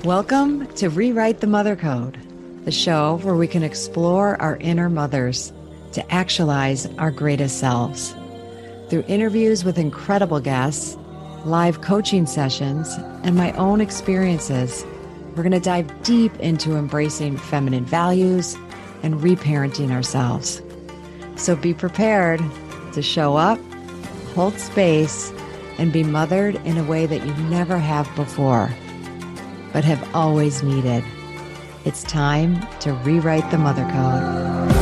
Welcome to Rewrite the Mother Code, the show where we can explore our inner mothers to actualize our greatest selves. Through interviews with incredible guests, live coaching sessions, and my own experiences, we're going to dive deep into embracing feminine values and reparenting ourselves. So be prepared to show up, hold space, and be mothered in a way that you never have before, but have always needed. It's time to rewrite the mother code.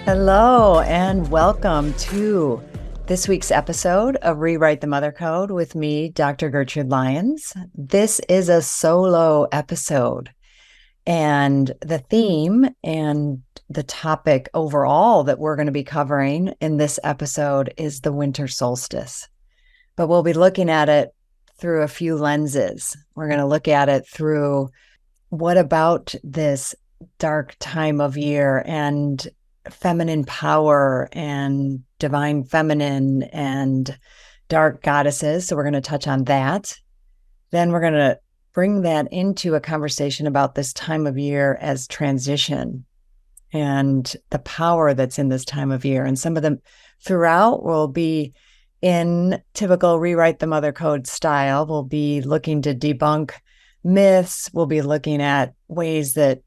Hello, and welcome to this week's episode of Rewrite the Mother Code with me, Dr. Gertrude Lyons. This is a solo episode, and the theme and the topic overall that we're going to be covering in this episode is the winter solstice. But we'll be looking at it through a few lenses. We're going to look at it through what about this dark time of year and feminine power and divine feminine and dark goddesses. So we're going to touch on that. Then we're going to bring that into a conversation about this time of year as transition and the power that's in this time of year. And some of them throughout will be in typical Rewrite the Mother Code style. We'll be looking to debunk myths. We'll be looking at ways that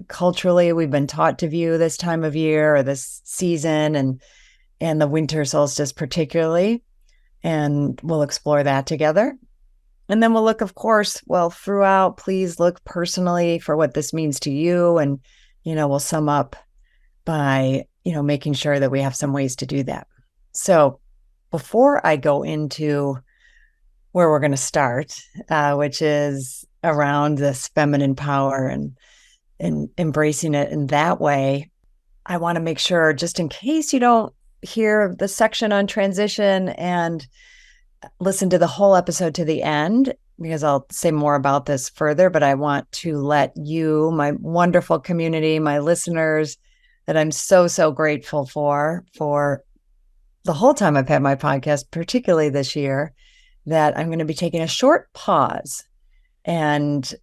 culturally we've been taught to view this time of year or this season and the winter solstice particularly. And we'll explore that together. And then we'll look, of course, throughout, please look personally for what this means to you. And we'll sum up by, making sure that we have some ways to do that. So before I go into where we're going to start, which is around this feminine power and embracing it in that way, I want to make sure, just in case you don't hear the section on transition and listen to the whole episode to the end, because I'll say more about this further, but I want to let you, my wonderful community, my listeners that I'm so, so grateful for the whole time I've had my podcast, particularly this year, that I'm going to be taking a short pause. And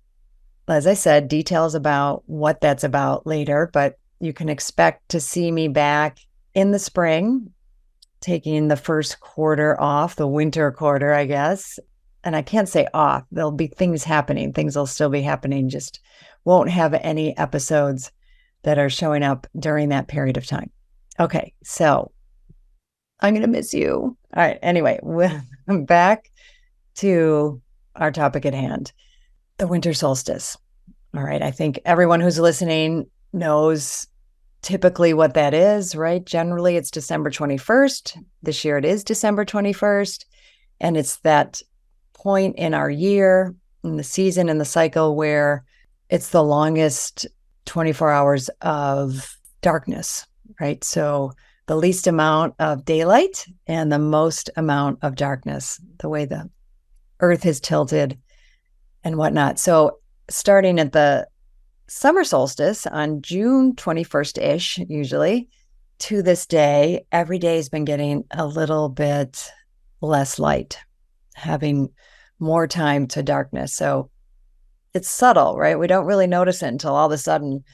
as I said, details about what that's about later, but you can expect to see me back in the spring, taking the first quarter off, the winter quarter, I guess. And I can't say off. There'll be things happening. Things will still be happening. Just won't have any episodes that are showing up during that period of time. Okay, so I'm going to miss you. All right. Anyway, I'm back to our topic at hand, the winter solstice. All right. I think everyone who's listening knows typically what that is, right? Generally, it's December 21st. This year it is December 21st. And it's that point in our year, in the season, in the cycle where it's the longest 24 hours of darkness, right? So the least amount of daylight and the most amount of darkness, the way the earth is tilted and whatnot. So starting at the summer solstice on June 21st-ish, usually, to this day, every day has been getting a little bit less light, having more time to darkness. So it's subtle, right? We don't really notice it until all of a sudden,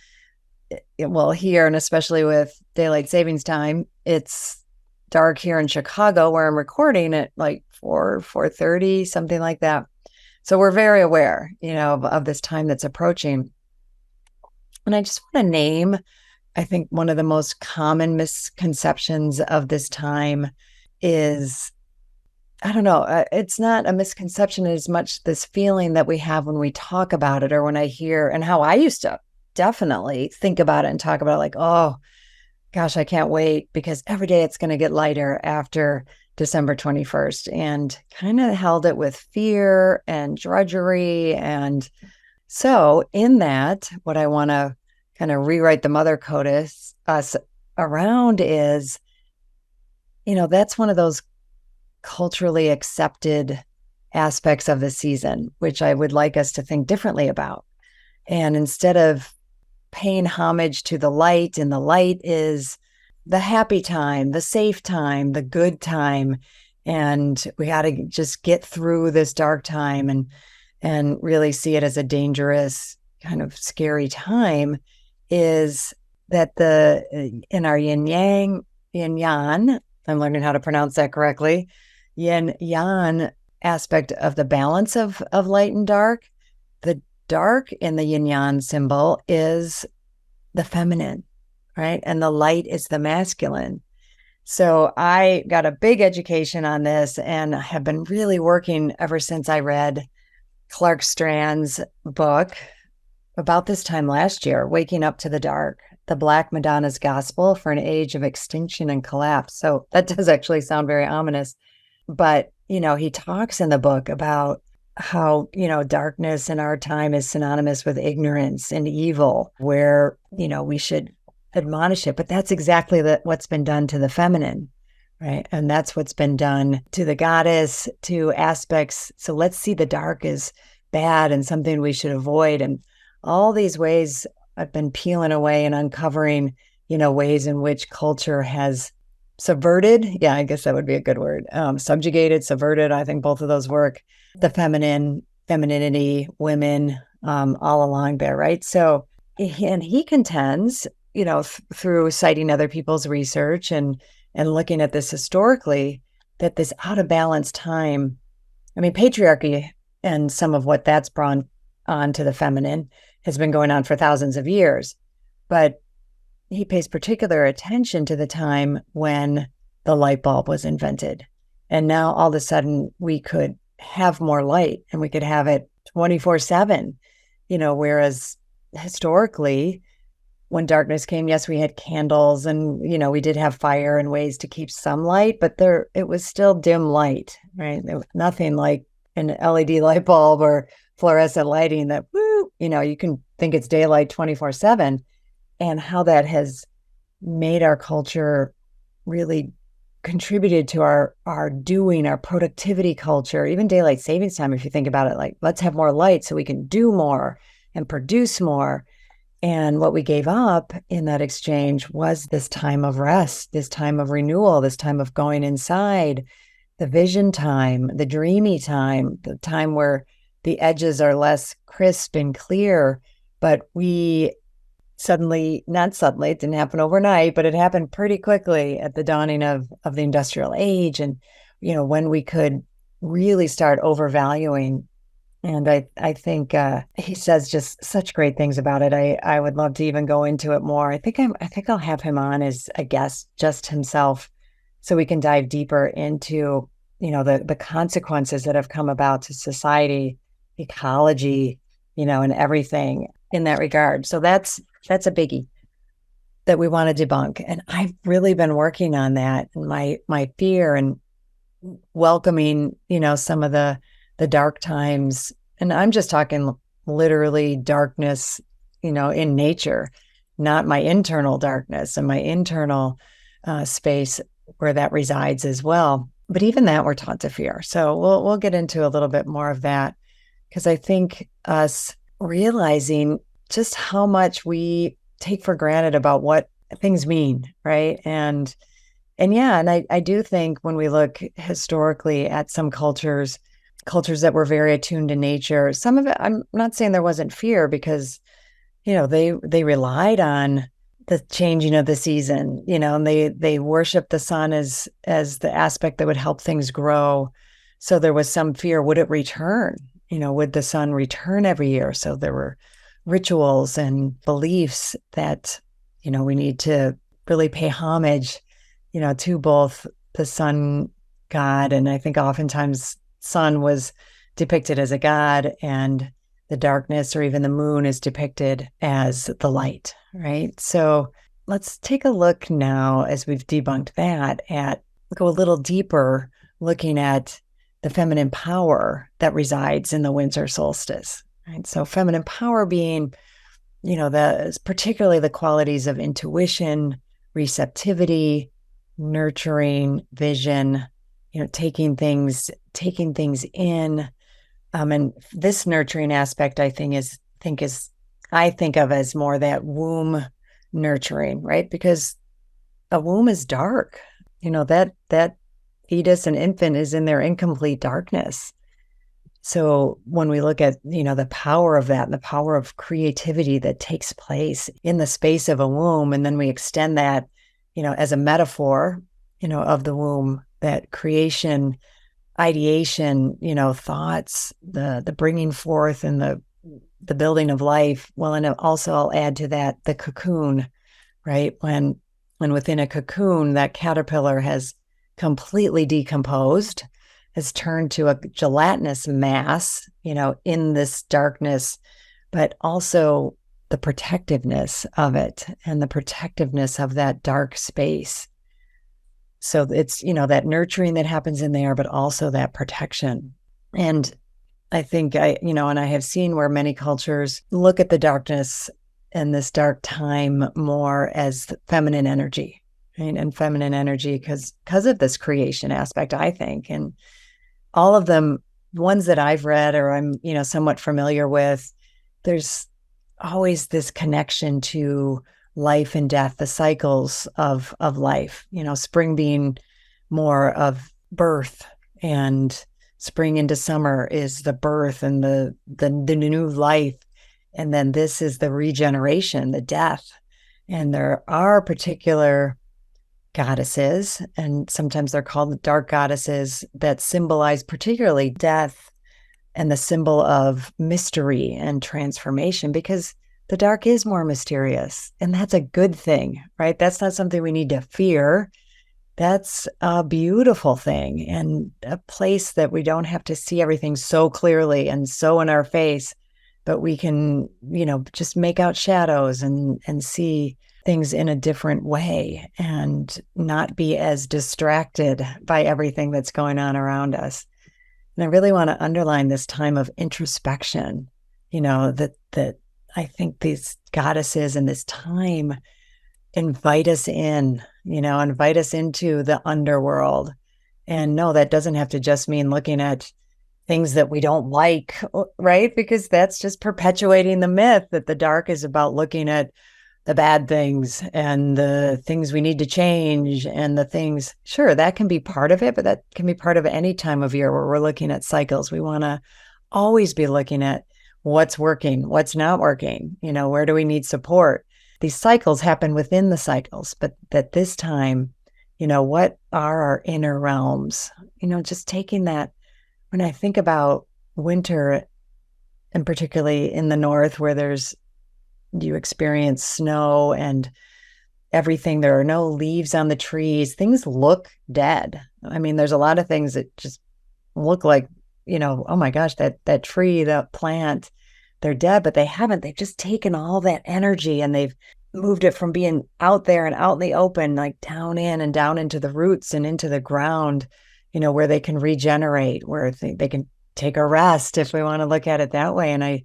here, and especially with daylight savings time, it's dark here in Chicago where I'm recording at like 4:30, something like that. So we're very aware, of this time that's approaching. And I just want to name, I think one of the most common misconceptions of this time is, I don't know, it's not a misconception as much this feeling that we have when we talk about it or when I hear, and how I used to definitely think about it and talk about it like, oh, gosh, I can't wait because every day it's going to get lighter after December 21st, and kind of held it with fear and drudgery. And so in that, what I want to kind of rewrite the mother code us around is, that's one of those culturally accepted aspects of the season, which I would like us to think differently about. And instead of paying homage to the light, and the light is the happy time, the safe time, the good time. And we got to just get through this dark time and really see it as a dangerous, kind of scary time, is that in our yin yang, I'm learning how to pronounce that correctly, yin yang aspect of the balance of light and dark. The dark in the yin yang symbol is the feminine, right? And the light is the masculine. So I got a big education on this and have been really working ever since I read Clark Strand's book about this time last year, Waking Up to the Dark, the Black Madonna's Gospel for an Age of Extinction and Collapse. So that does actually sound very ominous. But, he talks in the book about how, darkness in our time is synonymous with ignorance and evil, where, we should admonish it. But that's exactly what's been done to the feminine, right? And that's what's been done to the goddess, to aspects. So let's see the dark as bad and something we should avoid. And all these ways I've been peeling away and uncovering, ways in which culture has subverted. Yeah, I guess that would be a good word. Subjugated, subverted. I think both of those work. The femininity, women, all along there, right? So, and he contends, through citing other people's research and looking at this historically, that this out of balance time, patriarchy and some of what that's brought on to the feminine has been going on for thousands of years. But he pays particular attention to the time when the light bulb was invented. And now all of a sudden we could have more light and we could have it 24/7, whereas historically when darkness came, yes, we had candles and, we did have fire and ways to keep some light, but it was still dim light, right? There was nothing like an LED light bulb or fluorescent lighting that, you can think it's daylight 24/7, and how that has made our culture really contributed to our doing, our productivity culture, even daylight savings time. If you think about it, like, let's have more light so we can do more and produce more. And what we gave up in that exchange was this time of rest, this time of renewal, this time of going inside, the vision time, the dreamy time, the time where the edges are less crisp and clear. But we not suddenly, it didn't happen overnight, but it happened pretty quickly at the dawning of the industrial age. And, when we could really start overvaluing. And I think he says just such great things about it. I would love to even go into it more. I think I'll have him on as a guest, just himself, so we can dive deeper into, the consequences that have come about to society, ecology, and everything in that regard. So that's a biggie that we want to debunk. And I've really been working on that, and my fear and welcoming, some of the dark times. And I'm just talking literally darkness, in nature, not my internal darkness and my internal space where that resides as well. But even that we're taught to fear. So we'll get into a little bit more of that, because I think us realizing just how much we take for granted about what things mean, right? And I do think when we look historically at some cultures that were very attuned to nature, some of it, I'm not saying there wasn't fear, because, they relied on the changing of the season, and they worshiped the sun as the aspect that would help things grow. So there was some fear. Would it return? Would the sun return every year? So there were rituals and beliefs that, we need to really pay homage, to both the sun god. And I think oftentimes sun was depicted as a god, and the darkness or even the moon is depicted as the light, right? So let's take a look now, as we've debunked that, go a little deeper, looking at the feminine power that resides in the winter solstice, right? So feminine power being, particularly the qualities of intuition, receptivity, nurturing, vision, taking things in. And this nurturing aspect, I think is I think of as more that womb nurturing, right? Because a womb is dark. That fetus and infant is in their incomplete darkness. So when we look at, the power of that and the power of creativity that takes place in the space of a womb, and then we extend that, as a metaphor, of the womb, that creation, ideation, thoughts, the bringing forth and the building of life. Well, and also I'll add to that the cocoon, right? When within a cocoon, that caterpillar has completely decomposed, has turned to a gelatinous mass, in this darkness, but also the protectiveness of it and the protectiveness of that dark space. So it's, that nurturing that happens in there, but also that protection. And I think and I have seen where many cultures look at the darkness and this dark time more as feminine energy, right? And feminine energy because of this creation aspect, I think. And all of them, ones that I've read or I'm, somewhat familiar with, there's always this connection to life and death, the cycles of life, spring being more of birth, and spring into summer is the birth and the new life. And then this is the regeneration, the death. And there are particular goddesses, and sometimes they're called dark goddesses, that symbolize particularly death and the symbol of mystery and transformation, because the dark is more mysterious, and that's a good thing, right? That's not something we need to fear. That's a beautiful thing, and a place that we don't have to see everything so clearly and so in our face, but we can, just make out shadows and see things in a different way and not be as distracted by everything that's going on around us. And I really want to underline this time of introspection, that I think these goddesses in this time invite us in, invite us into the underworld. And no, that doesn't have to just mean looking at things that we don't like, right? Because that's just perpetuating the myth that the dark is about looking at the bad things and the things we need to change and the things, sure, that can be part of it, but that can be part of any time of year where we're looking at cycles. We want to always be looking at what's working, what's not working, where do we need support? These cycles happen within the cycles, but at this time, what are our inner realms? Just taking that, when I think about winter, and particularly in the north where you experience snow and everything, there are no leaves on the trees, things look dead. I mean, there's a lot of things that just look like, oh my gosh, that tree, that plant, they're dead, but they've just taken all that energy and they've moved it from being out there and out in the open, like down in and down into the roots and into the ground, where they can regenerate, where they can take a rest, if we want to look at it that way. And I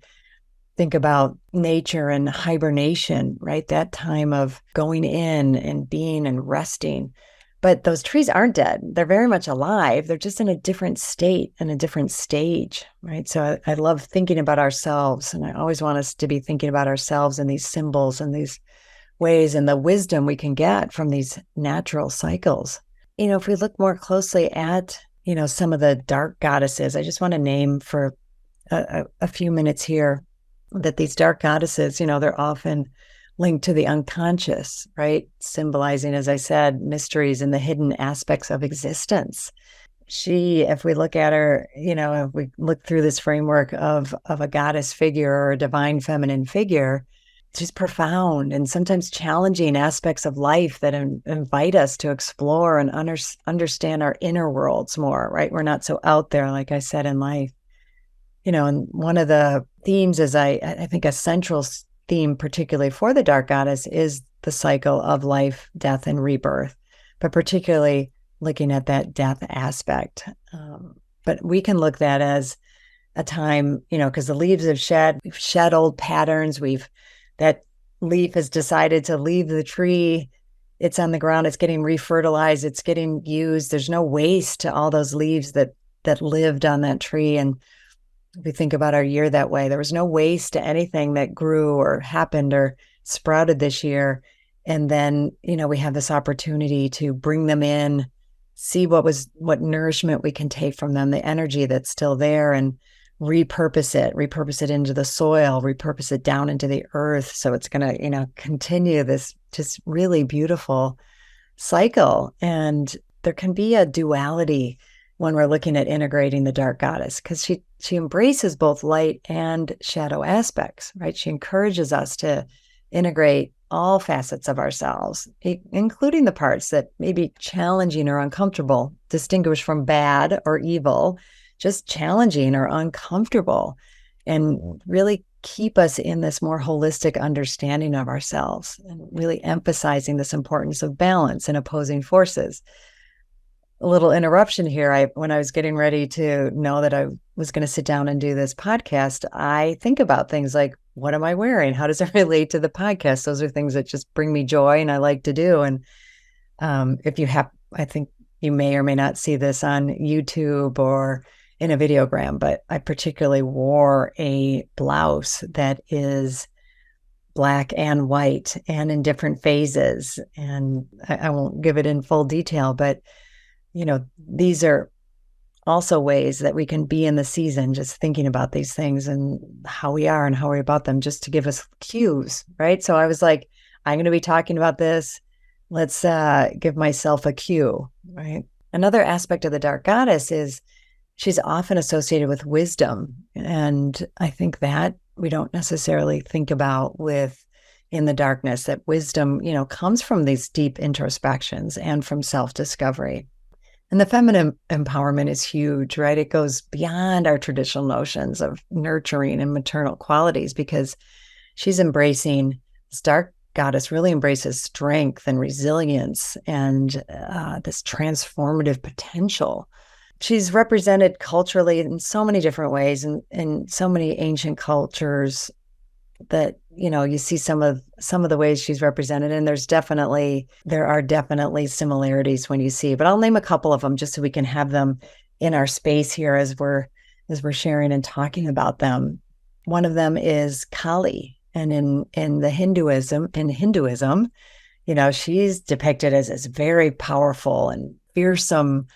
think about nature and hibernation, right? That time of going in and being and resting. But those trees aren't dead. They're very much alive. They're just in a different state and a different stage, right? So I love thinking about ourselves, and I always want us to be thinking about ourselves in these symbols and these ways and the wisdom we can get from these natural cycles. If we look more closely at, some of the dark goddesses, I just want to name for a few minutes here that these dark goddesses, they're often linked to the unconscious, right? Symbolizing, as I said, mysteries and the hidden aspects of existence. If we look at her, if we look through this framework of a goddess figure or a divine feminine figure, she's profound and sometimes challenging aspects of life that invite us to explore and understand our inner worlds more, right? We're not so out there, like I said, in life. And one of the themes is, I think a central theme, particularly for the dark goddess, is the cycle of life, death, and rebirth, but particularly looking at that death aspect. But we can look at that as a time, because the leaves have we've shed old patterns. That leaf has decided to leave the tree. It's on the ground. It's getting refertilized. It's getting used. There's no waste to all those leaves that lived on that tree. And we think about our year that way. There was no waste to anything that grew or happened or sprouted this year. And then, we have this opportunity to bring them in, see what nourishment we can take from them, the energy that's still there, and repurpose it into the soil, repurpose it down into the earth. So it's going to, continue this just really beautiful cycle. And there can be a duality when we're looking at integrating the dark goddess, because she embraces both light and shadow aspects, right? She encourages us to integrate all facets of ourselves, including the parts that may be challenging or uncomfortable, distinguished from bad or evil, just challenging or uncomfortable, and really keep us in this more holistic understanding of ourselves, and really emphasizing this importance of balance and opposing forces. A little interruption here. When I was getting ready to know that I was going to sit down and do this podcast, I think about things like, what am I wearing? How does it relate to the podcast? Those are things that just bring me joy and I like to do. And I think you may or may not see this on YouTube or in a videogram, but I particularly wore a blouse that is black and white and in different phases. And I won't give it in full detail, but these are also ways that we can be in the season, just thinking about these things and how we are and how we're about them, just to give us cues, right? So I was like, I'm going to be talking about this. Let's give myself a cue, right? Another aspect of the dark goddess is she's often associated with wisdom. And I think that we don't necessarily think about in the darkness, that wisdom, comes from these deep introspections and from self-discovery. And the feminine empowerment is huge, right? It goes beyond our traditional notions of nurturing and maternal qualities, because she's embracing, this dark goddess really embraces strength and resilience and this transformative potential. She's represented culturally in so many different ways, and in so many ancient cultures, that you see some of the ways she's represented, and there are definitely similarities when you see. But I'll name a couple of them just so we can have them in our space here as we're sharing and talking about them. One of them is Kali, and in Hinduism, she's depicted as this very powerful and fearsome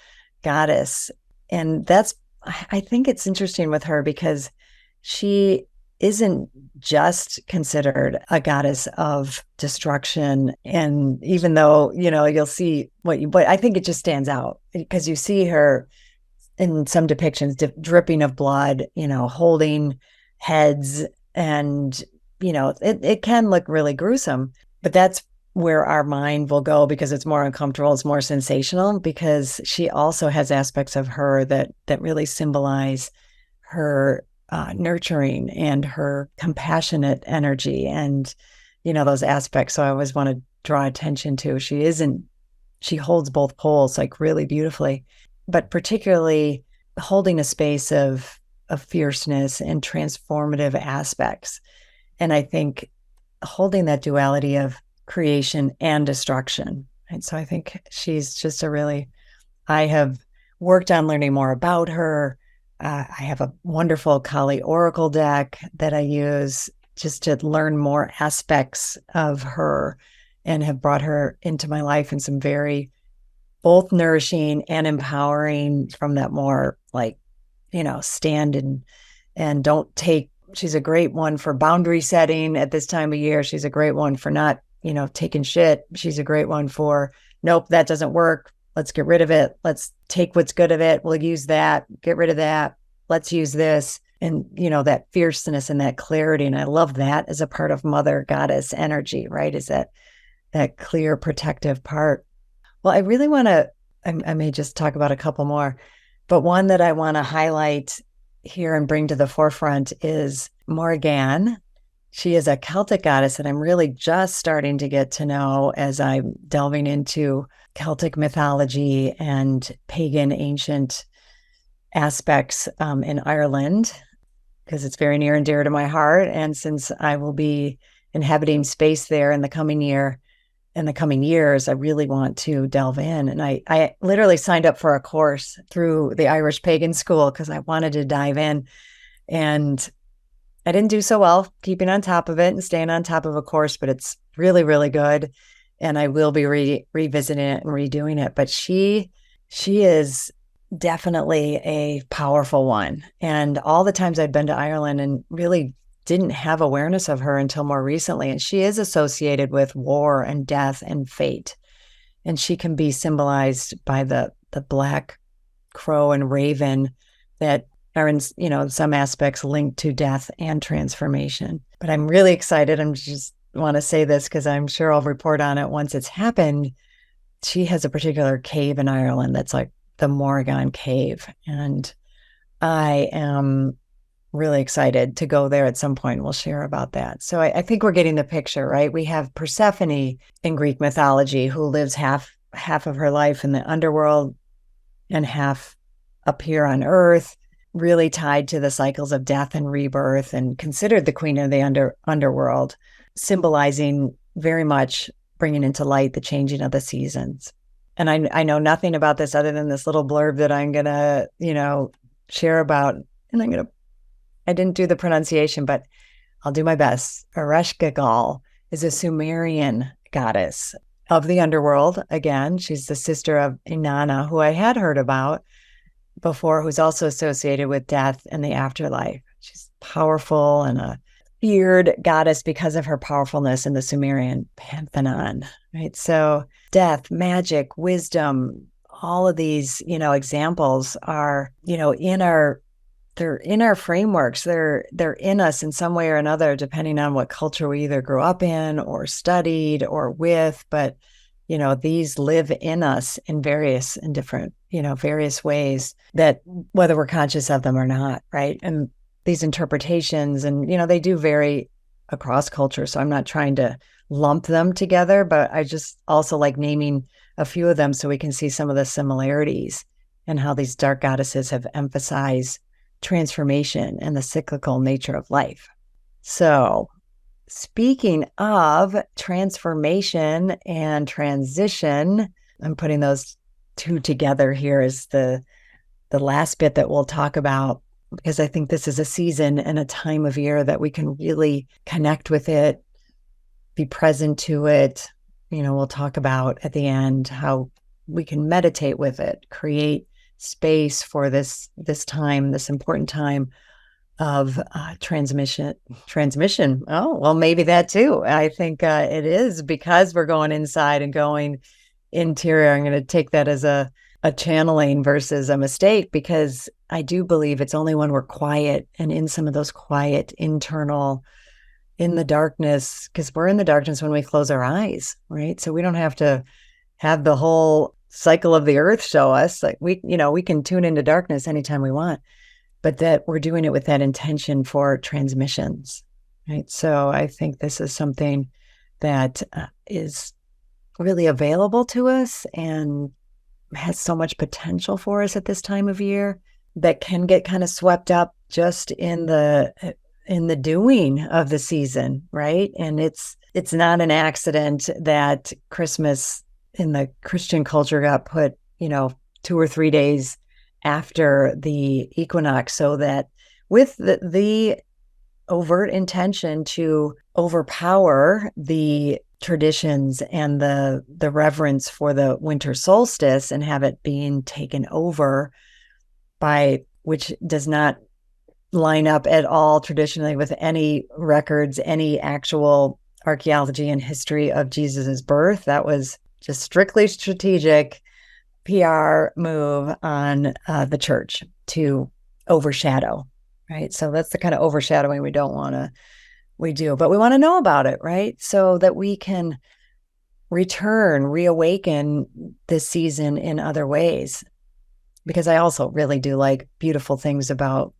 goddess, and I think it's interesting with her because she isn't just considered a goddess of destruction. And even though, you'll see but I think it just stands out because you see her in some depictions dripping of blood, holding heads, and, it can look really gruesome, but that's where our mind will go because it's more uncomfortable, it's more sensational, because she also has aspects of her that really symbolize her nurturing and her compassionate energy, and those aspects. So I always want to draw attention to, she holds both poles like really beautifully, but particularly holding a space of fierceness and transformative aspects. And I think holding that duality of creation and destruction. And so I think she's just I have worked on learning more about her. I have a wonderful Kali Oracle deck that I use just to learn more aspects of her, and have brought her into my life in some very both nourishing and empowering, from that more stand and don't take. She's a great one for boundary setting at this time of year. She's a great one for not, taking shit. She's a great one for, nope, that doesn't work. Let's get rid of it. Let's take what's good of it. We'll use that, get rid of that. Let's use this. And, that fierceness and that clarity. And I love that as a part of mother goddess energy, right? Is that clear protective part. Well, I really want to, I may just talk about a couple more, but one that I want to highlight here and bring to the forefront is Morrígan. She is a Celtic goddess that I'm really just starting to get to know as I'm delving into Celtic mythology and pagan ancient aspects in Ireland, because it's very near and dear to my heart. And since I will be inhabiting space there in the coming years, I really want to delve in. And I literally signed up for a course through the Irish Pagan School because I wanted to dive in And I didn't do so well keeping on top of it and staying on top of a course, but it's really, really good. And I will be revisiting it and redoing it. But she is definitely a powerful one. And all the times I'd been to Ireland and really didn't have awareness of her until more recently. And she is associated with war and death and fate. And she can be symbolized by the black crow and raven that are in, some aspects linked to death and transformation. But I'm really excited. I'm just want to say this because I'm sure I'll report on it once it's happened. She has a particular cave in Ireland that's like the Morrígan cave. And I am really excited to go there at some point. We'll share about that. So I think we're getting the picture, right? We have Persephone in Greek mythology who lives half of her life in the underworld and half up here on earth, really tied to the cycles of death and rebirth and considered the queen of the underworld, symbolizing very much bringing into light the changing of the seasons. And I know nothing about this other than this little blurb that I'm going to, share about. And I didn't do the pronunciation, but I'll do my best. Ereshkigal is a Sumerian goddess of the underworld. Again, she's the sister of Inanna, who I had heard about before, who's also associated with death and the afterlife. She's powerful and a feared goddess because of her powerfulness in the Sumerian pantheon, right? So death, magic, wisdom, all of these, examples are, they're in our frameworks. They're in us in some way or another, depending on what culture we either grew up in or studied or with. But, these live in us in different, various ways that whether we're conscious of them or not, right? And these interpretations and, they do vary across culture. So I'm not trying to lump them together, but I just also like naming a few of them so we can see some of the similarities and how these dark goddesses have emphasized transformation and the cyclical nature of life. So speaking of transformation and transition, I'm putting those two together here as the last bit that we'll talk about, because I think this is a season and a time of year that we can really connect with it, be present to it. We'll talk about at the end how we can meditate with it, create space for this time, this important time of transmission. Oh, well, maybe that too. I think it is, because we're going inside and going interior. I'm going to take that as a channeling versus a mistake, because I do believe it's only when we're quiet and in some of those quiet internal, in the darkness, because we're in the darkness when we close our eyes, right? So we don't have to have the whole cycle of the earth show us. Like we can tune into darkness anytime we want, but that we're doing it with that intention for transmissions, right? So I think this is something that is really available to us and has so much potential for us at this time of year that can get kind of swept up just in the doing of the season, right? And it's not an accident that Christmas in the Christian culture got put, 2 or 3 days after the equinox, so that with the overt intention to overpower the traditions and the reverence for the winter solstice and have it being taken over by, which does not line up at all traditionally with any records, any actual archaeology and history of Jesus's birth. That was just strictly strategic PR move on the church to overshadow, right? So that's the kind of overshadowing we do, but we want to know about it, right? So that we can reawaken this season in other ways. Because I also really do like beautiful things about,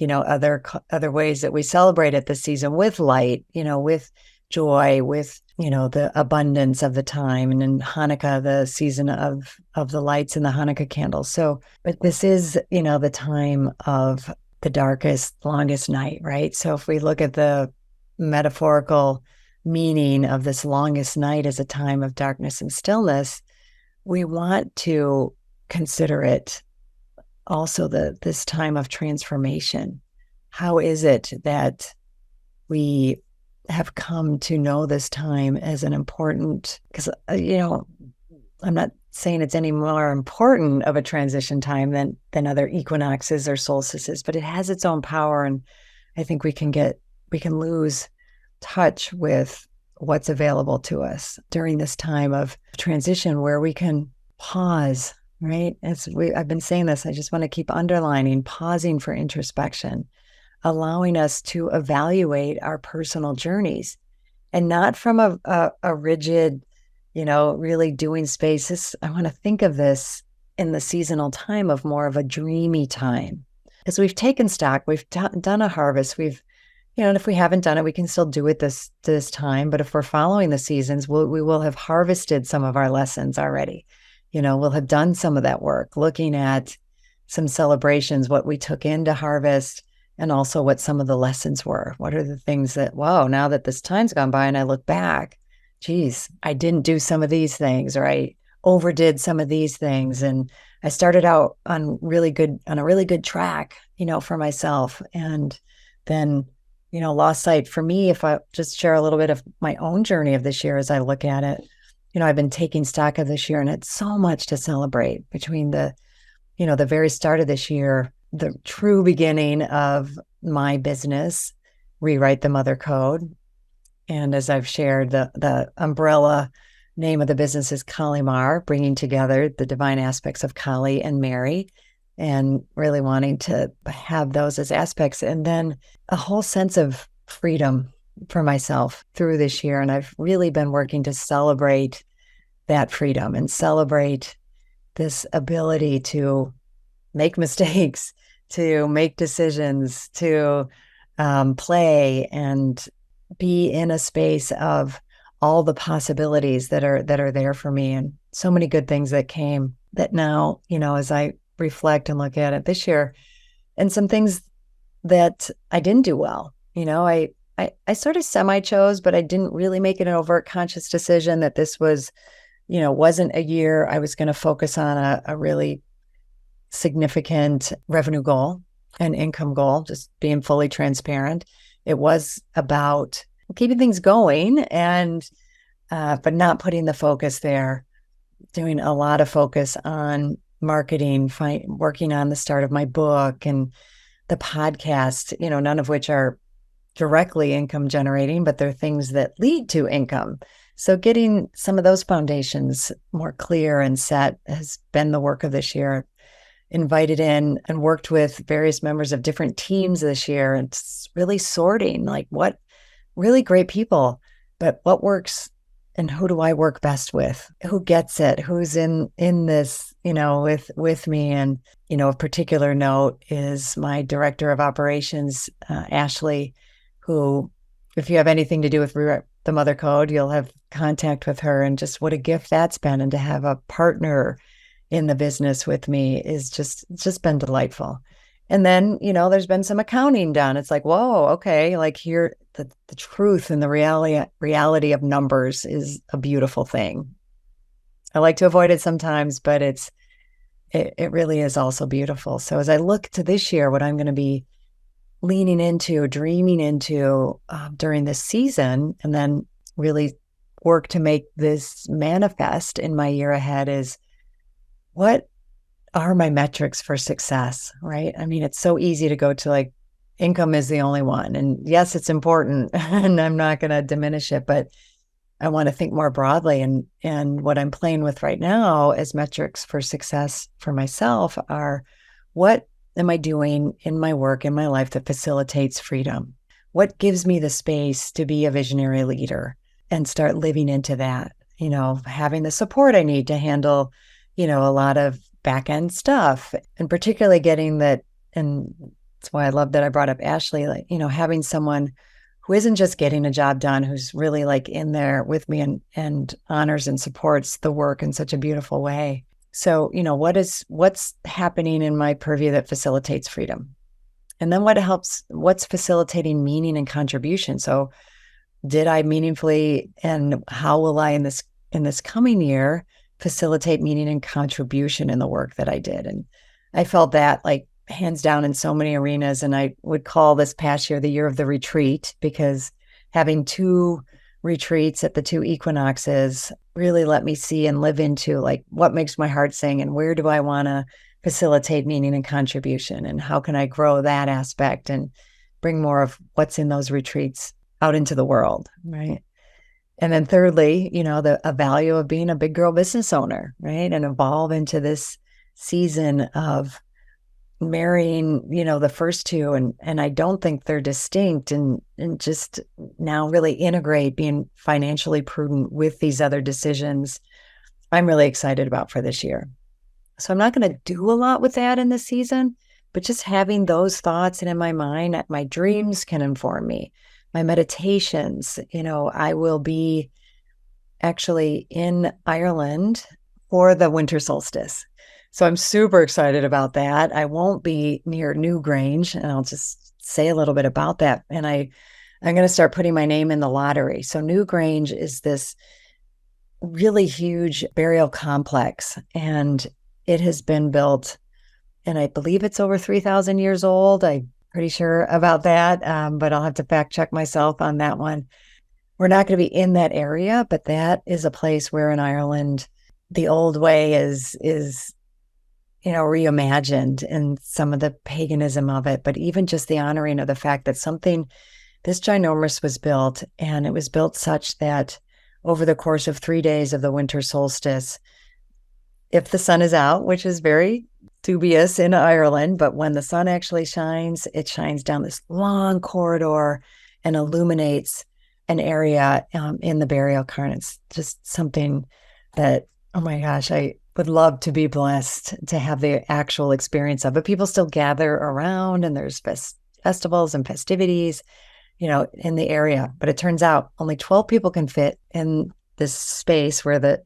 other ways that we celebrate it this season with light, with joy, with, the abundance of the time, and in Hanukkah, the season of the lights and the Hanukkah candles. So, but this is, the time of the darkest, longest night, right? So if we look at the metaphorical meaning of this longest night as a time of darkness and stillness, we want to consider it also this time of transformation, how is it that we have come to know this time as an important, because, I'm not saying it's any more important of a transition time than other equinoxes or solstices, but it has its own power. And I think we can lose touch with what's available to us during this time of transition, where we can pause, right? I've been saying this, I just want to keep underlining, pausing for introspection, allowing us to evaluate our personal journeys, and not from a rigid, really doing spaces. I want to think of this in the seasonal time of more of a dreamy time. As we've taken stock, we've done a harvest, and if we haven't done it, we can still do it this time. But if we're following the seasons, we will have harvested some of our lessons already. We'll have done some of that work, looking at some celebrations, what we took into harvest, and also what some of the lessons were. What are the things that, wow, now that this time's gone by and I look back, geez, I didn't do some of these things, or I overdid some of these things. And I started out on a really good track, for myself. And then, lost sight. For me, if I just share a little bit of my own journey of this year as I look at it, I've been taking stock of this year, and it's so much to celebrate between the very start of this year, the true beginning of my business, Rewrite the Mother Code. And as I've shared, the umbrella name of the business is Kalimar, bringing together the divine aspects of Kali and Mary, and really wanting to have those as aspects. And then a whole sense of freedom for myself through this year. And I've really been working to celebrate that freedom and celebrate this ability to make mistakes, to make decisions, to play and be in a space of all the possibilities that are there for me, and so many good things that came that now, as I reflect and look at it this year, and some things that I didn't do well, I sort of semi-chose, but I didn't really make it an overt conscious decision that this was, wasn't a year I was going to focus on a really significant revenue goal and income goal, just being fully transparent. It was about keeping things going and but not putting the focus there, doing a lot of focus on marketing, working on the start of my book and the podcast, none of which are directly income generating, but they're things that lead to income. So getting some of those foundations more clear and set has been the work of this year. Invited in and worked with various members of different teams this year, and it's really sorting like what really great people, but what works and who do I work best with? Who gets it? Who's in this, with me? And, a particular note is my director of operations, Ashley, who, if you have anything to do with Rewrite the Mother Code, you'll have contact with her, and just what a gift that's been. And to have a partner in the business with me it's just been delightful. And then, there's been some accounting done. It's like, whoa, okay, like here, the truth and the reality of numbers is a beautiful thing. I like to avoid it sometimes, but it really is also beautiful. So as I look to this year, what I'm going to be leaning into, dreaming into during this season, and then really work to make this manifest in my year ahead is, what are my metrics for success, right? I mean, it's so easy to go to like, income is the only one. And yes, it's important and I'm not going to diminish it, but I want to think more broadly. And what I'm playing with right now as metrics for success for myself are, what am I doing in my work, in my life that facilitates freedom? What gives me the space to be a visionary leader and start living into that, having the support I need to handle a lot of back end stuff, and particularly getting that. And that's why I love that I brought up Ashley, like, having someone who isn't just getting a job done, who's really like in there with me and honors and supports the work in such a beautiful way. So, what's happening in my purview that facilitates freedom? And then what's facilitating meaning and contribution? So did I meaningfully, and how will I in this coming year facilitate meaning and contribution in the work that I did? And I felt that like hands down in so many arenas. And I would call this past year the year of the retreat, because having 2 retreats at the 2 equinoxes really let me see and live into like what makes my heart sing and where do I want to facilitate meaning and contribution, and how can I grow that aspect and bring more of what's in those retreats out into the world, right? And then thirdly, a value of being a big girl business owner, right? And evolve into this season of marrying, the first 2. And I don't think they're distinct, and just now really integrate being financially prudent with these other decisions I'm really excited about for this year. So I'm not going to do a lot with that in this season, but just having those thoughts and in my mind, my dreams can inform me. My meditations, I will be actually in Ireland for the winter solstice. So I'm super excited about that. I won't be near Newgrange, and I'll just say a little bit about that. And I'm going to start putting my name in the lottery. So Newgrange is this really huge burial complex, and it has been built, and I believe it's over 3,000 years old. I'm pretty sure about that, but I'll have to fact check myself on that one. We're not going to be in that area, but that is a place where in Ireland, the old way is reimagined, and some of the paganism of it, but even just the honoring of the fact that something this ginormous was built, and it was built such that over the course of 3 days of the winter solstice, if the sun is out, which is very dubious in Ireland, but when the sun actually shines, it shines down this long corridor and illuminates an area in the burial cairn. It's just something that, oh my gosh, I would love to be blessed to have the actual experience of it. People still gather around, and there's festivals and festivities, in the area. But it turns out only 12 people can fit in this space where the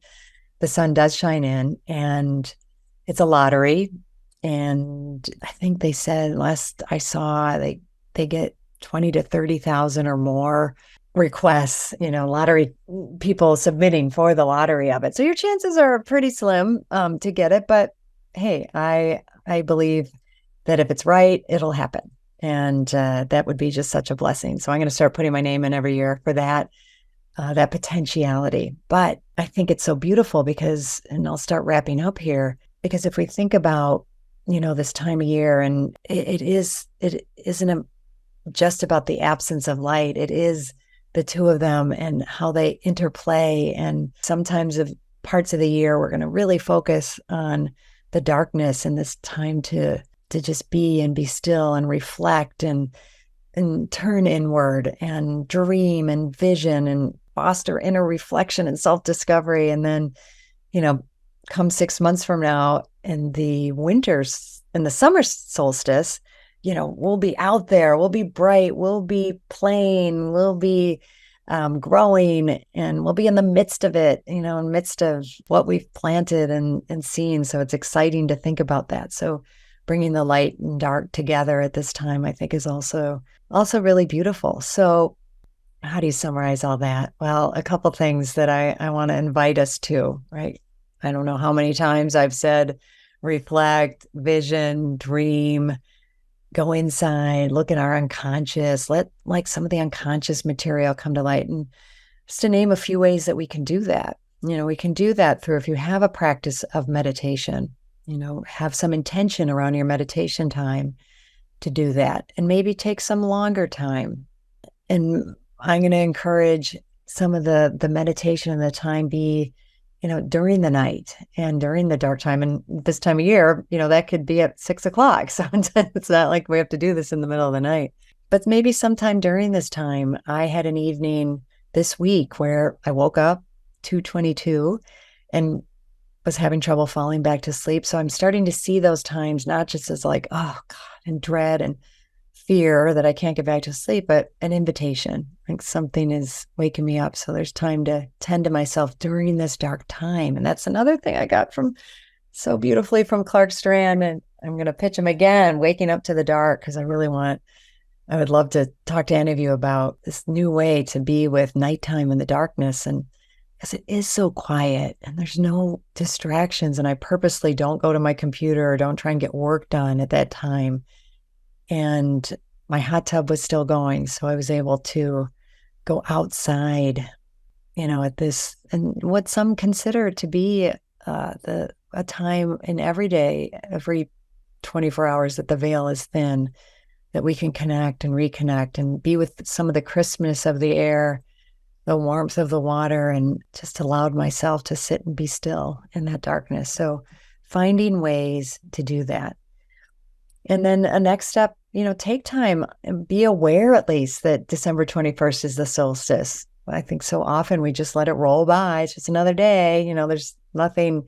sun does shine in, and it's a lottery. And I think they said last I saw, they get 20 to 30,000 or more requests, lottery people submitting for the lottery of it. So your chances are pretty slim to get it. But hey, I believe that if it's right, it'll happen. And that would be just such a blessing. So I'm going to start putting my name in every year for that potentiality. But I think it's so beautiful because, and I'll start wrapping up here, because if we think about, this time of year, and it isn't just about the absence of light. It is the 2 of them and how they interplay. And sometimes of parts of the year, we're going to really focus on the darkness and this time to just be and be still and reflect and turn inward and dream and vision and foster inner reflection and self-discovery. And then, come 6 months from now in the winters and the summer solstice, we'll be out there, we'll be bright, we'll be playing, we'll be growing, and we'll be in the midst of it, in midst of what we've planted and seen. So it's exciting to think about that. So bringing the light and dark together at this time, I think, is also really beautiful. So how do you summarize all that? Well, a couple things that I want to invite us to, right? I don't know how many times I've said, reflect, vision, dream, go inside, look at our unconscious, let some of the unconscious material come to light. And just to name a few ways that we can do that. We can do that through, if you have a practice of meditation, have some intention around your meditation time to do that, and maybe take some longer time. And I'm going to encourage some of the meditation and the time be, during the night and during the dark time. And this time of year, that could be at 6 o'clock. So it's not like we have to do this in the middle of the night, but maybe sometime during this time. I had an evening this week where I woke up 2:22 and was having trouble falling back to sleep. So I'm starting to see those times, not just as like, oh God, and dread and fear that I can't get back to sleep, but an invitation, like something is waking me up. So there's time to tend to myself during this dark time. And that's another thing I got so beautifully from Clark Strand. And I'm going to pitch him again, Waking Up to the Dark, because I would love to talk to any of you about this new way to be with nighttime and the darkness, and because it is so quiet and there's no distractions. And I purposely don't go to my computer or don't try and get work done at that time. And my hot tub was still going. So I was able to go outside, at this, and what some consider to be a time in every day, every 24 hours that the veil is thin, that we can connect and reconnect and be with some of the crispness of the air, the warmth of the water, and just allowed myself to sit and be still in that darkness. So finding ways to do that. And then a next step, take time and be aware at least that December 21st is the solstice. I think so often we just let it roll by. It's just another day. There's nothing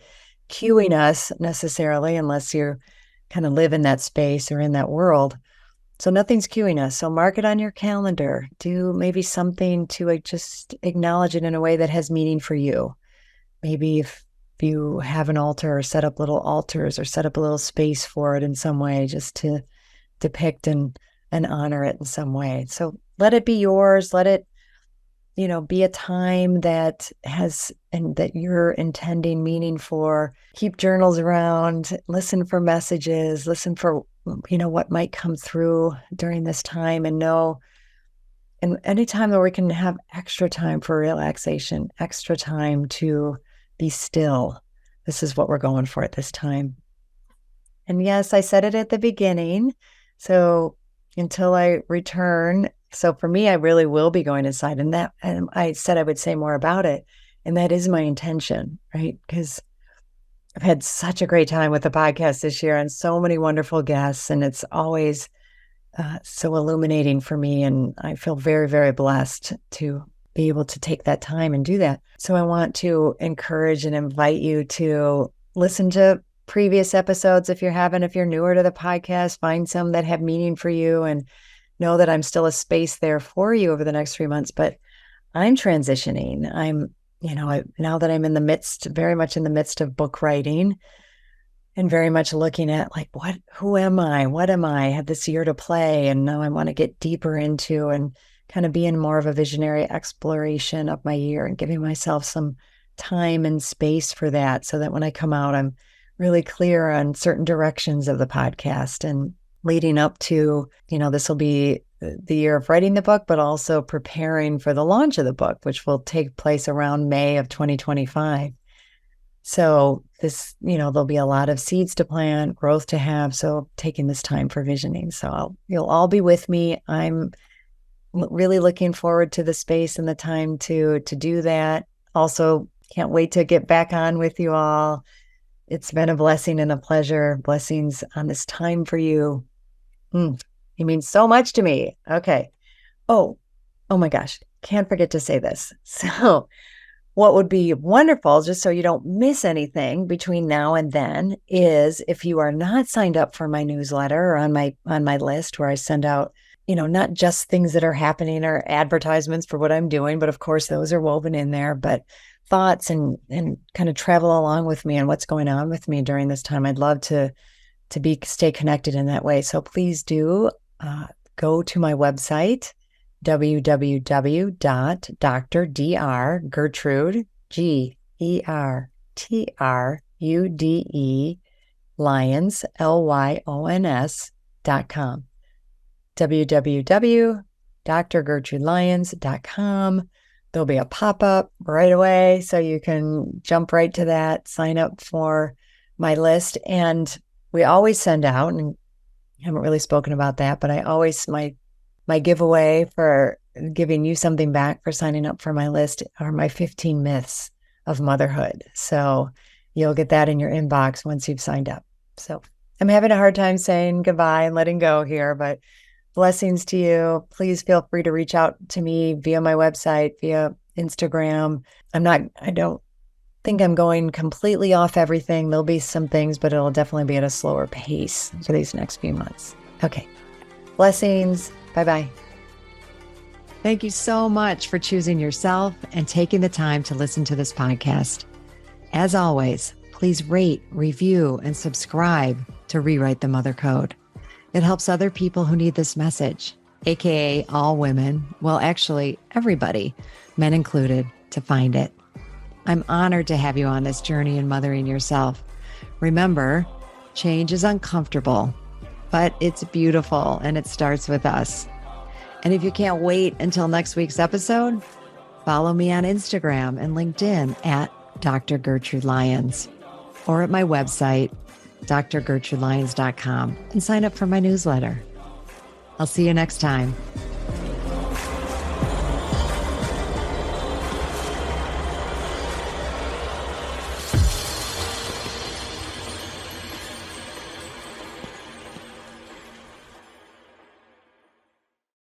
cueing us necessarily unless you kind of live in that space or in that world. So nothing's cueing us. So mark it on your calendar. Do maybe something to just acknowledge it in a way that has meaning for you. Maybe if you have an altar, or set up little altars, or set up a little space for it in some way, just to depict and honor it in some way. So let it be yours. Let it, be a time that has, and that you're intending meaning for. Keep journals around, listen for messages, listen for, what might come through during this time, and any time that we can have extra time for relaxation, extra time to be still. This is what we're going for at this time. And yes, I said it at the beginning. So until I return, so for me, I really will be going inside, and I said I would say more about it. And that is my intention, right? Because I've had such a great time with the podcast this year and so many wonderful guests, and it's always so illuminating for me. And I feel very, very blessed to be able to take that time and do that. So I want to encourage and invite you to listen to previous episodes if you're newer to the podcast, find some that have meaning for you, and know that I'm still a space there for you over the next 3 months. But I'm transitioning. I'm now that I'm very much in the midst of book writing, and very much looking at who am I? What am I? I have this year to play. And now I want to get deeper into and kind of be in more of a visionary exploration of my year, and giving myself some time and space for that, so that when I come out, I'm really clear on certain directions of the podcast. And leading up to, this will be the year of writing the book, but also preparing for the launch of the book, which will take place around May of 2025. So this, there'll be a lot of seeds to plant, growth to have. So taking this time for visioning. So you'll all be with me. I'm really looking forward to the space and the time to do that. Also, can't wait to get back on with you all. It's been a blessing and a pleasure. Blessings on this time for you. You mean so much to me. Okay. Oh my gosh. Can't forget to say this. So what would be wonderful, just so you don't miss anything between now and then, is if you are not signed up for my newsletter or on my list, where I send out, not just things that are happening or advertisements for what I'm doing, but of course those are woven in there, but thoughts and kind of travel along with me and what's going on with me during this time. I'd love to stay connected in that way. So please do go to my website, www.dr Gertrude, Gertrude, Lyons, Lyons.com. www.drgertrudelyons.com. There'll be a pop-up right away, so you can jump right to that, sign up for my list. And we always send out, and I haven't really spoken about that, but my giveaway for giving you something back for signing up for my list are my 15 myths of motherhood. So you'll get that in your inbox once you've signed up. So I'm having a hard time saying goodbye and letting go here, but blessings to you. Please feel free to reach out to me via my website, via Instagram. I don't think I'm going completely off everything. There'll be some things, but it'll definitely be at a slower pace for these next few months. Okay. Blessings. Bye-bye. Thank you so much for choosing yourself and taking the time to listen to this podcast. As always, please rate, review, and subscribe to Rewrite the Mother Code. It helps other people who need this message, aka all women, well, actually everybody, men included, to find it. I'm honored to have you on this journey in mothering yourself. Remember, change is uncomfortable, but it's beautiful and it starts with us. And if you can't wait until next week's episode, follow me on Instagram and LinkedIn at Dr. Gertrude Lyons or at my website, drgertrudelyons.com, and sign up for my newsletter. I'll see you next time.